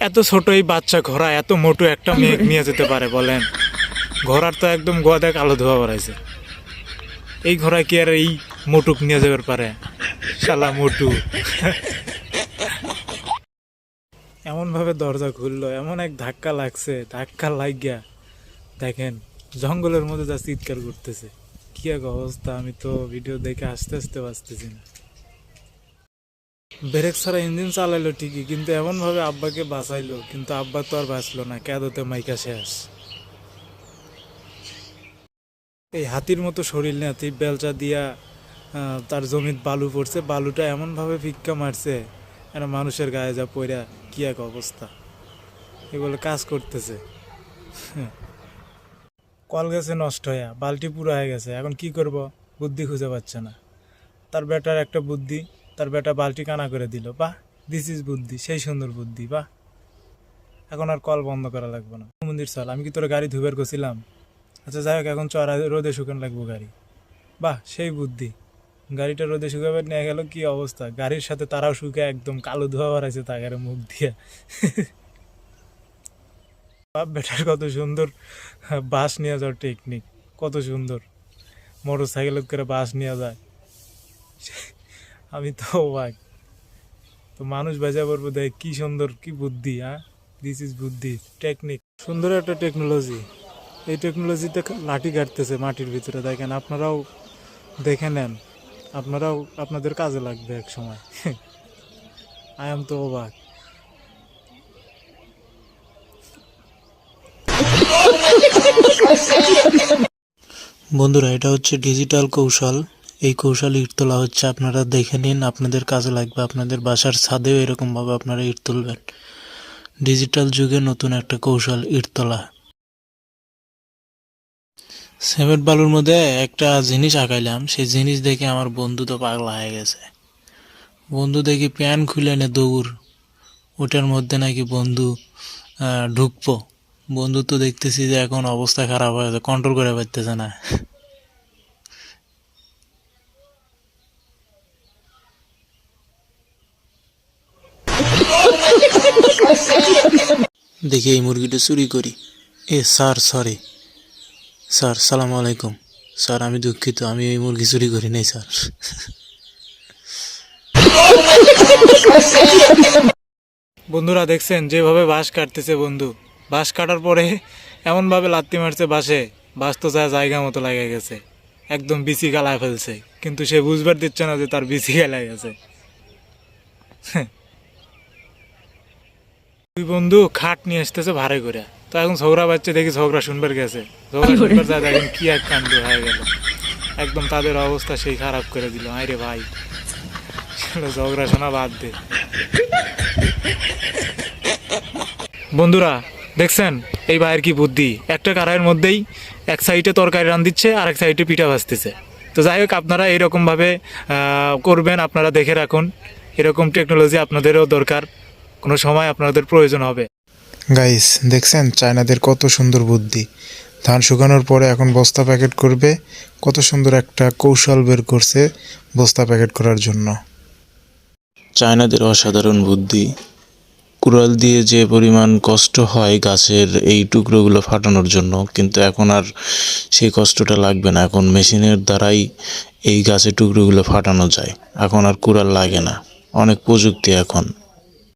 এত ছোট এই বাচ্চা ঘোড়া এত মোটু একটা মেঘ নিয়ে যেতে পারে বলেন? ঘোড়ার তো একদম গোয়াতে কালো ধোয়া বাড়াইছে। এই ঘোড়া কি আর এই মোটুক নিয়ে যাবার পারে? শালা মোটু। এমন ভাবে দরজা খুললো, এমন এক ধাক্কা লাগছে, ধাক্কা লাগিয়া দেখেন জঙ্গলের মধ্যে যা চিৎকার করতেছে। কি এক অবস্থা, আমি তো ভিডিও দেখে আস্তে আস্তে বাঁচতেছি না। ব্রেক ছাড়া ইঞ্জিন চালাইলো ঠিকই, কিন্তু এমন ভাবে আব্বাকে বাঁচাইলো, কিন্তু আব্বা তো আর বাঁচলো না, কেঁদোতে মাইকা শেষ। এই হাতির মতো শরীর নিয়ে বেলচা দিয়া তার জমিত বালু পড়ছে, বালুটা এমন ভাবে ভিক্ষা মারছে একটা মানুষের গায়ে যা পইরা, কি এক অবস্থা। এগুলো কাজ করতেছে। কল গেছে নষ্ট হয়ে, বালতি পুরো হয়ে গেছে, এখন কি করব বুদ্ধি খুঁজে পাচ্ছে না। তার বেটার একটা বুদ্ধি, তার বেটা বালতি কানা করে দিল, বাহ দিস ইজ বুদ্ধি, সেই সুন্দর বুদ্ধি, বাহ। এখন আর কল বন্ধ করা লাগবে না। মন্দির চল, আমি কি তোর গাড়ি ধুবের গেছিলাম? আচ্ছা যাই হোক, এখন চড়া রোদে শুকান লাগবো গাড়ি, বাহ সেই বুদ্ধি। গাড়িটা রোদে শুকাবে নিয়ে গেল, কি অবস্থা, গাড়ির সাথে তারাও শুকে একদম কালো ধোয়া বাড়াইছে তাকে মুখ দিয়ে। বাপ বেটার কত সুন্দর বাস নিয়ে যাওয়ার টেকনিক, কত সুন্দর মোটর সাইকেল করে বাস নিয়ে যায়। আমি তো অবাক, তো মানুষ বাজা পড়বো দেখ, কি সুন্দর, কি বুদ্ধি। হ্যাঁ, দিস ইজ বুদ্ধি, টেকনিক, সুন্দর একটা টেকনোলজি। এই টেকনোলজিতে লাঠি কাটতেছে মাটির ভিতরে, দেখেন আপনারাও দেখে নেন, আপনারাও আপনাদের কাজে লাগবে এক সময়। আই এম তো অবাক। বন্ধুরা, এটা হচ্ছে ডিজিটাল কৌশল। এই কৌশল ইট তোলা হচ্ছে, আপনারা দেখে নিন, আপনাদের কাজে লাগবে। আপনাদের বাসার ছাদেও এরকমভাবে আপনারা ইট তুলবেন। ডিজিটাল যুগে নতুন একটা কৌশল, ইট তোলা। সিমেন্ট বালুর মধ্যে একটা জিনিস আঁকাইলাম, সেই জিনিস দেখে আমার বন্ধু তো পাগলা হয়ে গেছে। বন্ধু দেখি প্যান খুলে এনে দৌড়, ওটার মধ্যে নাকি বন্ধু ঢুকবো। বন্ধু তো দেখতেছি যে এখন অবস্থা খারাপ হয়ে গেছে, কন্ট্রোল করে পারতেছে না। দেখি এই মুরগিটা চুরি করি। স্যার সরি, স্যার সালাম আলাইকুম। স্যার আমি দুঃখিত, আমি এই মুরগি চুরি করি নাই স্যার। বন্ধুরা দেখছেন যেভাবে বাঁশ কাটতেছে বন্ধু, বাঁশ কাটার পরে এমনভাবে লাত্তি মারছে বাঁশে, বাঁশ তো যা জায়গা মতো লাগে গেছে, একদম বিচি গালায় ফেলছে, কিন্তু সে বুঝবার দিচ্ছে না যে তার বিচি গালায় গেছে। দুই বন্ধু খাট নিয়ে আসতেছে ভাড়ে করে, তো এখন ঝগড়া বাচ্চা দেখি ঝগড়া শুনবার গেছে, ঝগড়া শুনবার যা দেখেন কি এক কাণ্ড হয়ে গেল, একদম তাদের অবস্থা সেই খারাপ করে দিল। আরে ভাই, ঝগড়া শোনা বাদ দে। বন্ধুরা দেখছেন এই ভাইয়ের কি বুদ্ধি, একটা কড়াইয়ের মধ্যেই এক সাইডে তরকারি রান দিচ্ছে আর এক সাইডে পিঠা ভাজতেছে। তো যাই হোক, আপনারা এইরকমভাবে করবেন, আপনারা দেখে রাখুন, এরকম টেকনোলজি আপনাদেরও দরকার, কোনো সময় আপনাদের প্রয়োজন হবে। গাইস দেখছেন চায়নাদের কত সুন্দর বুদ্ধি। ধান শুকানোর পরে এখন বস্তা প্যাকেট করবে, কত সুন্দর একটা কৌশল বের করছে বস্তা প্যাকেট করার জন্য। চায়নাদের অসাধারণ বুদ্ধি। কুড়াল দিয়ে যে পরিমাণ কষ্ট হয় গাছের এই টুকরোগুলো ফাটানোর জন্য, কিন্তু এখন আর সেই কষ্টটা লাগবে না। এখন মেশিনের দ্বারাই এই গাছের টুকরোগুলো ফাটানো যায়, এখন আর কুড়াল লাগে না। অনেক প্রযুক্তি এখন।